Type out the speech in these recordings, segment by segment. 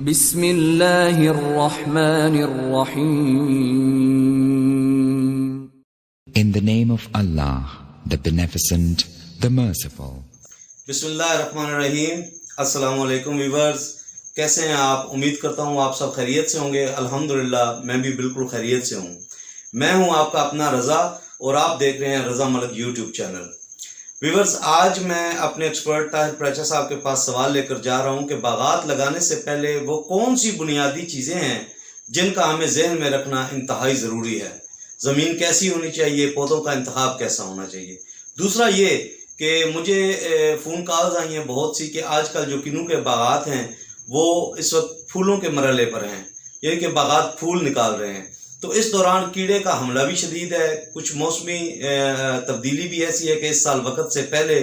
بسم اللہ الرحمن الرحیم. In the name of Allah, the Beneficent, the Merciful. بسم اللہ الرحمن الرحیم. السلام علیکم ویورز، کیسے ہیں آپ؟ امید کرتا ہوں آپ سب خیریت سے ہوں گے. الحمدللہ میں بھی بالکل خیریت سے ہوں. میں ہوں آپ کا اپنا رضا اور آپ دیکھ رہے ہیں رضا ملک یوٹیوب چینل. ویورز، آج میں اپنے ایکسپرٹ طاہر پریچا صاحب کے پاس سوال لے کر جا رہا ہوں کہ باغات لگانے سے پہلے وہ کون سی بنیادی چیزیں ہیں جن کا ہمیں ذہن میں رکھنا انتہائی ضروری ہے. زمین کیسی ہونی چاہیے، پودوں کا انتخاب کیسا ہونا چاہیے. دوسرا یہ کہ مجھے فون کالز آئی ہیں بہت سی کہ آج کل جو کنوں کے باغات ہیں وہ اس وقت پھولوں کے مرحلے پر ہیں، یعنی کہ باغات پھول نکال رہے ہیں. تو اس دوران کیڑے کا حملہ بھی شدید ہے. کچھ موسمی تبدیلی بھی ایسی ہے کہ اس سال وقت سے پہلے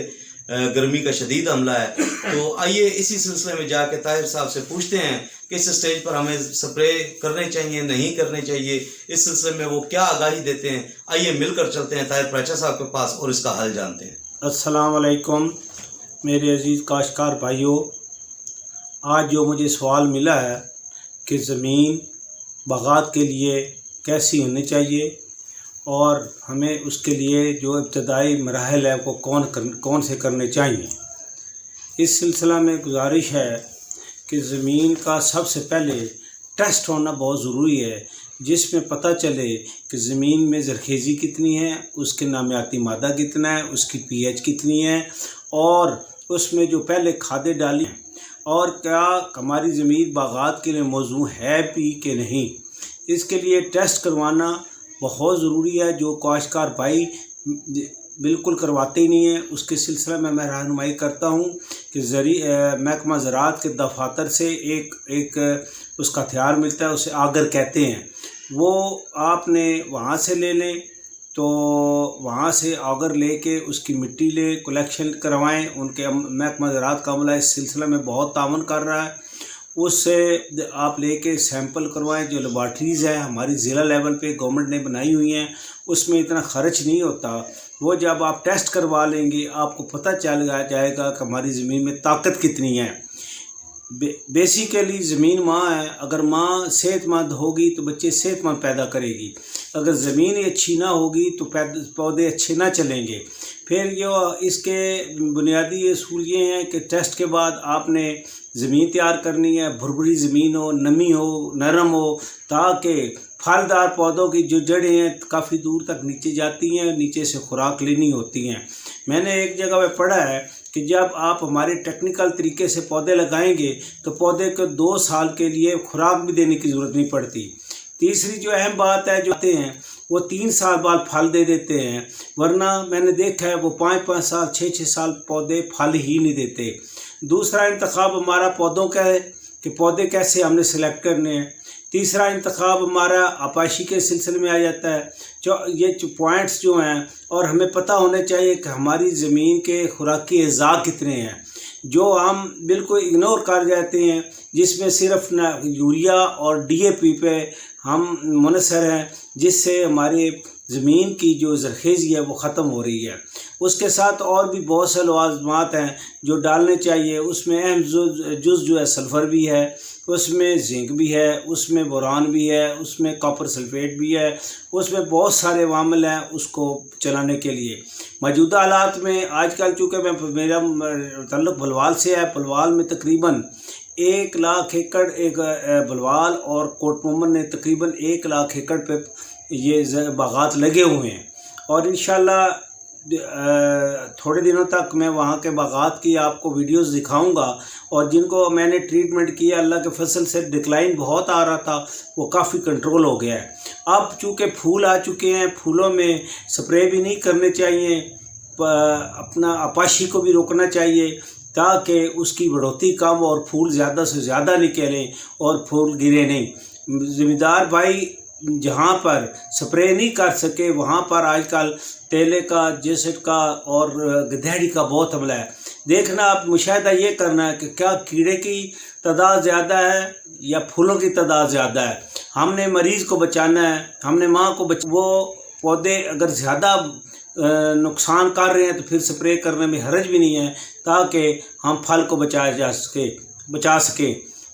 گرمی کا شدید حملہ ہے. تو آئیے اسی سلسلے میں جا کے طاہر صاحب سے پوچھتے ہیں کہ اس سٹیج پر ہمیں سپرے کرنے چاہیے نہیں کرنے چاہیے، اس سلسلے میں وہ کیا آگاہی دیتے ہیں. آئیے مل کر چلتے ہیں طاہر پریچا صاحب کے پاس اور اس کا حل جانتے ہیں. السلام علیکم میرے عزیز کاشتکار بھائیوں. آج جو مجھے سوال ملا ہے کہ زمین باغات کے لیے کیسی ہونی چاہیے اور ہمیں اس کے لیے جو ابتدائی مراحل ہے وہ کون سے کرنے چاہیے. اس سلسلہ میں گزارش ہے کہ زمین کا سب سے پہلے ٹیسٹ ہونا بہت ضروری ہے، جس میں پتہ چلے کہ زمین میں زرخیزی کتنی ہے، اس کے نامیاتی مادہ کتنا ہے، اس کی پی ایچ کتنی ہے، اور اس میں جو پہلے کھادیں ڈالی ہیں اور کیا ہماری زمین باغات کے لیے موزوں ہے بھی کہ نہیں. اس کے لیے ٹیسٹ کروانا بہت ضروری ہے. جو کاشتکار بھائی بالکل کرواتے ہی نہیں ہیں اس کے سلسلے میں رہنمائی کرتا ہوں کہ محکمہ زراعت کے دفاتر سے ایک اس کا ہتھیار ملتا ہے، اسے آگر کہتے ہیں. وہ آپ نے وہاں سے لے لیں، تو وہاں سے آگر لے کے اس کی مٹی لے کلیکشن کروائیں. ان کے محکمہ زراعت کا عملہ اس سلسلے میں بہت تعاون کر رہا ہے. اس سے آپ لے کے سیمپل کروائیں. جو لیبارٹریز ہیں ہماری ضلع لیول پہ گورنمنٹ نے بنائی ہوئی ہیں، اس میں اتنا خرچ نہیں ہوتا. وہ جب آپ ٹیسٹ کروا لیں گے آپ کو پتہ چل جائے گا کہ ہماری زمین میں طاقت کتنی ہے. بیسیکلی زمین ماں ہے، اگر ماں صحت مند ہوگی تو بچے صحت مند پیدا کرے گی. اگر زمین اچھی نہ ہوگی تو پودے اچھے نہ چلیں گے. پھر اس کے بنیادی اصول یہ ہیں کہ ٹیسٹ کے بعد آپ نے زمین تیار کرنی ہے، بھربھری زمین ہو، نمی ہو، نرم ہو، تاکہ پھلدار پودوں کی جو جڑیں ہیں کافی دور تک نیچے جاتی ہیں، نیچے سے خوراک لینی ہوتی ہیں. میں نے ایک جگہ پہ پڑھا ہے کہ جب آپ ہمارے ٹیکنیکل طریقے سے پودے لگائیں گے تو پودے کو 2 سال کے لیے خوراک بھی دینے کی ضرورت نہیں پڑتی. تیسری جو اہم بات ہے، جو آتے ہیں وہ 3 سال بعد پھل دے دیتے ہیں، ورنہ میں نے دیکھا ہے وہ 5-5 سال 6-6 سال پودے پھل ہی نہیں دیتے. دوسرا انتخاب ہمارا پودوں کا ہے کہ پودے کیسے ہم نے سلیکٹ کرنے ہیں. تیسرا انتخاب ہمارا آپاشی کے سلسلے میں آ جاتا ہے. یہ پوائنٹس جو ہیں اور ہمیں پتہ ہونا چاہیے کہ ہماری زمین کے خوراکی اجزاء کتنے ہیں جو ہم بالکل اگنور کر جاتے ہیں، جس میں صرف یوریا اور ڈی اے پی پہ ہم منحصر ہیں، جس سے ہماری زمین کی جو زرخیزی ہے وہ ختم ہو رہی ہے. اس کے ساتھ اور بھی بہت سے لوازمات ہیں جو ڈالنے چاہیے. اس میں اہم جز جو ہے سلفر بھی ہے، اس میں زنک بھی ہے، اس میں بوران بھی ہے، اس میں کاپر سلفیٹ بھی ہے، اس میں بہت سارے عوامل ہیں اس کو چلانے کے لیے. موجودہ حالات میں آج کل چونکہ میرا تعلق بلوال سے ہے، بلوال میں تقریباً 1 لاکھ ایکڑ ایک بلوال اور کوٹ مومن نے تقریباً 1 لاکھ ایکڑ پہ یہ باغات لگے ہوئے ہیں. اور انشاءاللہ تھوڑے دنوں تک میں وہاں کے باغات کی آپ کو ویڈیوز دکھاؤں گا، اور جن کو میں نے ٹریٹمنٹ کیا اللہ کے فضل سے ڈکلائن بہت آ رہا تھا وہ کافی کنٹرول ہو گیا ہے. اب چونکہ پھول آ چکے ہیں، پھولوں میں سپرے بھی نہیں کرنے چاہیے، اپنا آپاشی کو بھی روکنا چاہیے تاکہ اس کی بڑھوتری کم اور پھول زیادہ سے زیادہ نکلیں اور پھول گرے نہیں. زمیندار بھائی جہاں پر سپرے نہیں کر سکے وہاں پر آج کل تیلے کا، جیسٹ کا اور گدھیڑی کا بہت حملہ ہے. دیکھنا آپ مشاہدہ یہ کرنا ہے کہ کیا کیڑے کی تعداد زیادہ ہے یا پھولوں کی تعداد زیادہ ہے. ہم نے مریض کو بچانا ہے، ہم نے ماں کو وہ پودے اگر زیادہ نقصان کر رہے ہیں تو پھر سپرے کرنے میں حرج بھی نہیں ہے تاکہ ہم پھل کو بچا سکیں.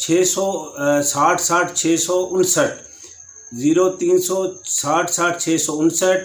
660 60 659, 0360 60 659,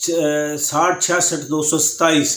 60 66 227।